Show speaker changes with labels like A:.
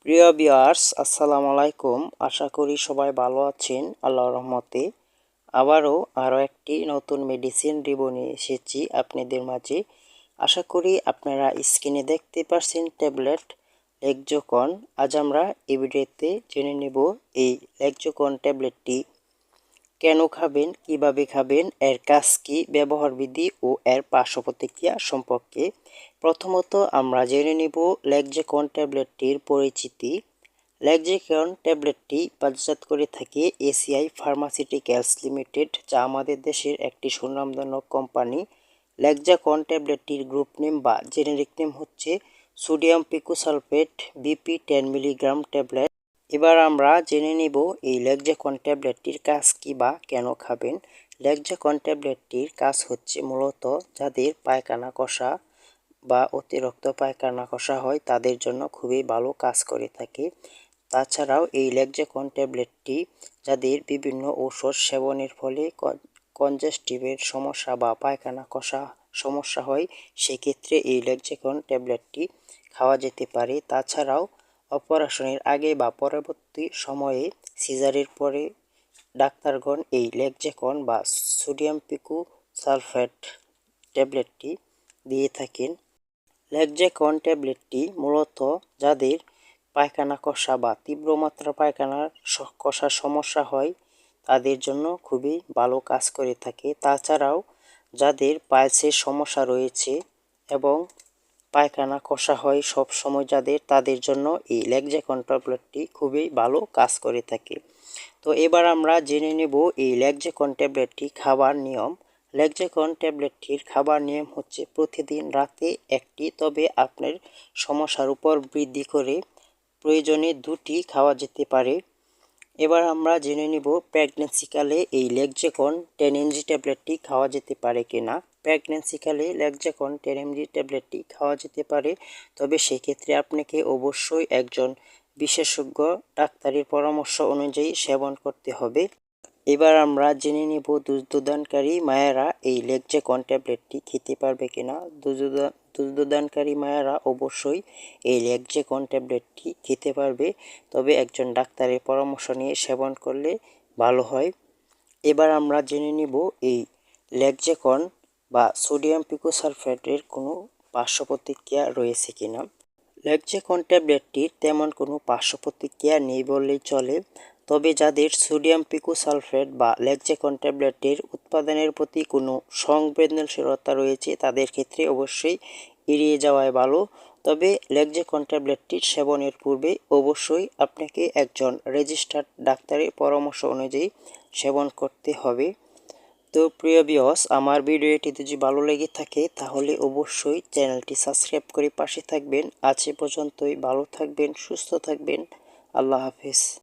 A: প্রিয় ভিউয়ার্স, আসসালামু আলাইকুম। আশা করি সবাই ভালো আছেন আল্লাহর রহমতে। আরও একটি নতুন মেডিসিন রিভিউ নিয়ে এসেছি আপনাদের মাঝে। আশা করি আপনারা স্ক্রিনে দেখতে পাচ্ছেন ট্যাবলেট লেক্সোকন। আজ আমরা এই ভিডিওতে জেনে নেব এই লেক্সোকন ট্যাবলেটটি কেন খাবেন, কিভাবে খাবেন, এর কাজ কি, ব্যবহার বিধি ও এর পার্শ্ব প্রতিক্রিয়া সম্পর্কে। প্রথমত আমরা জেনে নেব লেক্সোকন ট্যাবলেটটির পরিচিতি। লেক্সোকন ট্যাবলেটটি বাজারজাত করে থাকে এসিআই ফার্মাসিউটিক্যালস লিমিটেড, যা আমাদের দেশের একটি সুনামধন্য কোম্পানি। লেক্সোকন ট্যাবলেটটির গ্রুপ নেম বা জেনেরিক নেম হচ্ছে sodium picosulphate BP 10 milligram tablet. এবার আমরা জেনে নিব এই লেক্সোকন ট্যাবলেটটির কাজ কি বা কেন খাবেন। লেক্সোকন ট্যাবলেটটির কাজ হচ্ছে মূলত যাদের পায়খানা কষা বা অতিরিক্ত পায়খানা কষা হয় তাদের জন্য খুবই ভালো কাজ করে থাকে। তাছাড়াও এই লেক্সোকন ট্যাবলেটটি যাদের বিভিন্ন ঔষধ সেবনের ফলে কনজেস্টিভের সমস্যা বা পায়খানা কষা সমস্যা হয়, সেক্ষেত্রে এই লেক্সোকন ট্যাবলেটটি খাওয়া যেতে পারে। তাছাড়াও অপারেশনের আগে বা পরবর্তী সময়ে সিজারের পরে ডাক্তারগণ এই লেক্সোকন বা সোডিয়াম পিকোসালফেট ট্যাবলেটটি দিয়ে থাকেন। লেক্সোকন ট্যাবলেটটি মূলত যাদের পায়খানা কষা বা তীব্র মাত্রা পায়খানার কষার সমস্যা হয় তাদের জন্য খুবই ভালো কাজ করে থাকে। তাছাড়াও যাদের পাইলসের সমস্যা রয়েছে এবং পায়খানা কষা হয় সব সময় তাদের জন্য এই লেক্সোকন ট্যাবলেটটি খুবই ভালো কাজ করে থাকে। তো এবার আমরা জেনে নেব এই লেক্সোকন ট্যাবলেটটি খাবার নিয়ম। লেক্সোকন ট্যাবলেটটির খাবার নিয়ম হচ্ছে প্রতিদিন রাতে একটি, তবে আপনার সমস্যার উপর বৃদ্ধি করে প্রয়োজনে 2টি খাওয়া যেতে পারে। এবার আমরা জেনে নিব প্রেগন্যান্সিকালে এই লেক্সোকন 10 mg ট্যাবলেটটি খাওয়া যেতে পারে কিনা। প্রেগন্যান্সিকালে লেক্সোকন 10 mg ট্যাবলেটটি খাওয়া যেতে পারে, তবে সেক্ষেত্রে আপনাকে অবশ্যই একজন বিশেষজ্ঞ ডাক্তারের পরামর্শ অনুযায়ী সেবন করতে হবে। এবার আমরা জেনে নিব দুগ্ধদানকারী মায়েরা এই লেক্সোকন ট্যাবলেটটি খেতে পারবে কিনা। দুগ্ধদানকারী মায়েরা অবশ্যই এই লেক্সোকন ট্যাবলেটটি খেতে পারবে, তবে একজন ডাক্তারের পরামর্শ নিয়ে সেবন করলে ভালো হয়। এবার আমরা জেনে নিব এই লেক্সোকন বা সোডিয়াম পিকোসালফেটের কোনো পার্শ্ব প্রতিক্রিয়া রয়েছে কিনা। লেক্সোকন ট্যাবলেটটির তেমন কোনো পার্শ্ব প্রতিক্রিয়া নেই বললেই চলে, তবে যাদের সোডিয়াম পিকোসালফেট বা লেক্সোকন ট্যাবলেটের উৎপাদনের প্রতি কোনো সংবেদনশীলতা রয়েছে তাদের ক্ষেত্রে অবশ্যই এড়িয়ে যাওয়াই ভালো। তবে লেক্সোকন ট্যাবলেটটির সেবনের পূর্বে অবশ্যই আপনাকে একজন রেজিস্টার্ড ডাক্তারের পরামর্শ অনুযায়ী সেবন করতে হবে। তো প্রিয় ভিউয়ার্স, আমার ভিডিওটি যদি ভালো লেগে থাকে তাহলে অবশ্যই চ্যানেলটি সাবস্ক্রাইব করে পাশে থাকবেন। আজ এ পর্যন্তই, ভালো থাকবেন, সুস্থ থাকবেন। আল্লাহ হাফেজ।